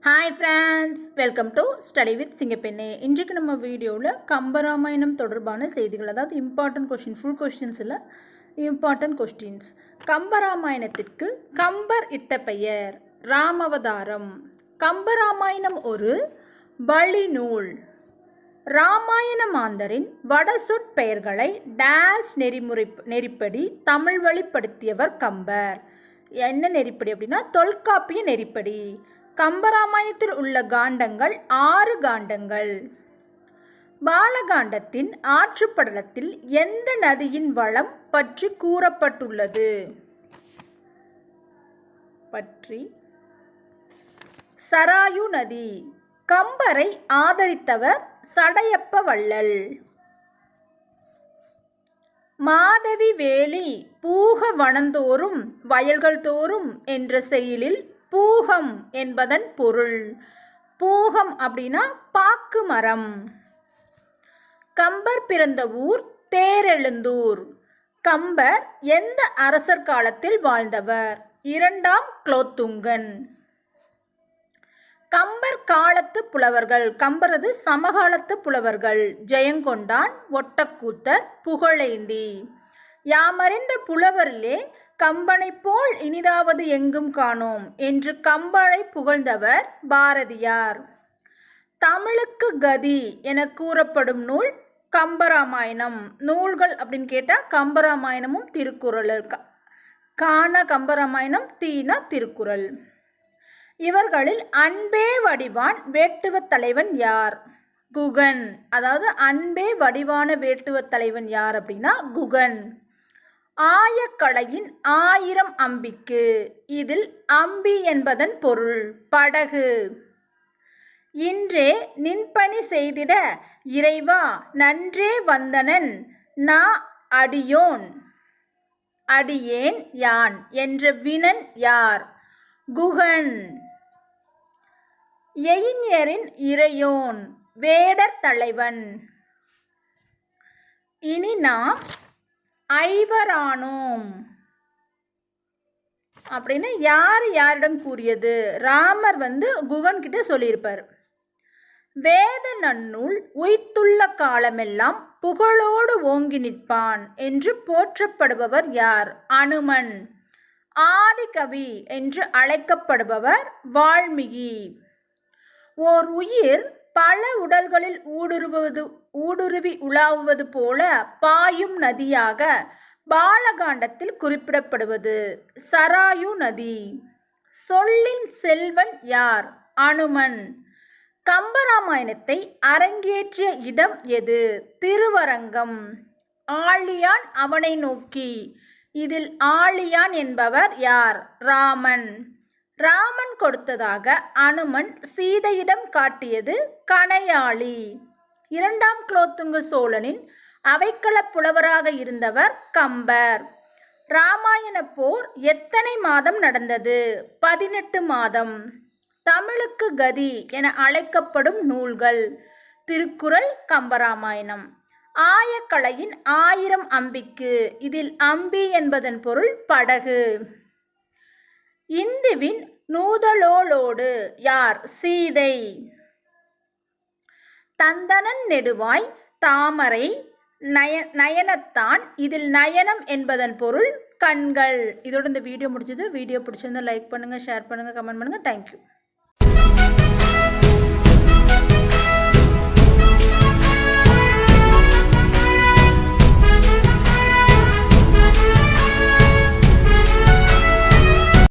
Hi friends, welcome to Study with Singapenne. இன்றைக்கு நம்ம வீடியோவில் கம்பராமாயணம் தொடர்பான செய்திகள், அதாவது இம்பார்ட்டன்ட் கொஸ்டின், ஃபுல் கொஸ்டின்ஸ் இல்லை, இம்பார்ட்டன்ட் கொஸ்டின்ஸ். கம்பராமாயணத்திற்கு கம்பர் இட்ட பெயர் ராமவதாரம். கம்பராமாயணம் ஒரு வழி நூல். ராமாயண மாந்தரின் வடசொற்பெயர்களை டேஸ் நெறிப்படி தமிழ் வழிப்படுத்தியவர் கம்பர். என்ன நெறிப்படி அப்படின்னா தொல்காப்பிய நெறிப்படி. கம்பராமாயணத்தில் உள்ள காண்டங்கள் 6 காண்டங்கள். பாலகாண்டத்தின் ஆற்றுப்படலத்தில் எந்த நதியின் வளம் பற்றி கூறப்பட்டுள்ளது? சராயு நதி. கம்பரை ஆதரித்தவர் சடையப்ப வள்ளல். மாதவி வேலி பூக வனந்தோறும் வயல்கள் தோறும் என்ற செயலில் பூகம் என்பதன் பொருள். பூகம் அப்படின்னா பாக்கு மரம். கம்பர் பிறந்த ஊர் தேரெழுந்தூர். கம்பர் எந்த அரசர் காலத்தில் வாழ்ந்தவர்? 2ஆம் குலோத்துங்கன். கம்பர் காலத்து புலவர்கள். கம்பரது சமகாலத்து புலவர்கள் ஜெயங்கொண்டான், ஒட்டக்கூத்தர், புகழேந்தி. யாமறிந்த புலவரிலே கம்பனை போல் இனிதாவது எங்கும் காணோம் என்று கம்பனை புகழ்ந்தவர் பாரதியார். தமிழுக்கு கதி என கூறப்படும் நூல் கம்பராமாயணம். நூல்கள் அப்படின்னு கேட்டால் கம்பராமாயணமும் திருக்குறள். காண கம்பராமாயணம், தீன திருக்குறள். இவர்களில் அன்பே வடிவான் வேட்டுவ தலைவன் யார்? குகன். அதாவது அன்பே வடிவான வேட்டுவ தலைவன் யார் அப்படின்னா குகன். ஆயக்கலையின் 1000 அம்பிக்கு. இதில் அம்பி என்பதன் பொருள் படகு. இன்றே நின்பணி செய்திட இறைவா நன்றே வந்தனன் நா அடியோன் அடியேன் யான் என்ற வினன் யார்? குகன். எயினியரின் இறையோன் வேடர் தலைவன். இனி நாம் ஐவரானோம் அப்படின்னு யாரிடம் கூறியது? ராமர் குகன் கிட்ட சொல்லியிருப்பார். வேத நன்னூல் உய்த்துள்ள காலமெல்லாம் புகழோடு ஓங்கி நிற்பான் என்று போற்றப்படுபவர் யார்? அனுமன். ஆதிகவி என்று அழைக்கப்படுபவர் வால்மீகி. ஓர் உயிர் பல உடல்களில் ஊடுருவி உலாவுவது போல பாயும் நதியாக பாலகாண்டத்தில் குறிப்பிடப்படுவது சராயு நதி. சொல்லின் செல்வன் யார்? அனுமன். கம்பராமாயணத்தை அரங்கேற்றிய இடம் எது? திருவரங்கம். ஆழியான் அவனை நோக்கி. இதில் ஆழியான் என்பவர் யார்? ராமன். ராமன் கொடுத்ததாக அனுமன் சீதையிடம் காட்டியது கணையாளி. 2ஆம் குலோத்துங்க சோழனின் அவைக்கள புலவராக இருந்தவர் கம்பர். இராமாயண போர் எத்தனை மாதம் நடந்தது? 18 மாதம். தமிழுக்கு கதி என அழைக்கப்படும் நூல்கள் திருக்குறள், கம்பராமாயணம். ஆயக்கலையின் 1000 அம்பிக்கு. இதில் அம்பி என்பதன் பொருள் படகு. இந்துவின் நூதலோடு யார்? சீதை. தந்தனன் நெடுவாய் தாமரை நயனத்தான். இதில் நயனம் என்பதன் பொருள் கண்கள். இதோட இந்த வீடியோ முடிஞ்சது. வீடியோ பிடிச்சிருந்தா லைக் பண்ணுங்கள், ஷேர் பண்ணுங்கள், கமெண்ட் பண்ணுங்கள். தேங்க்யூ.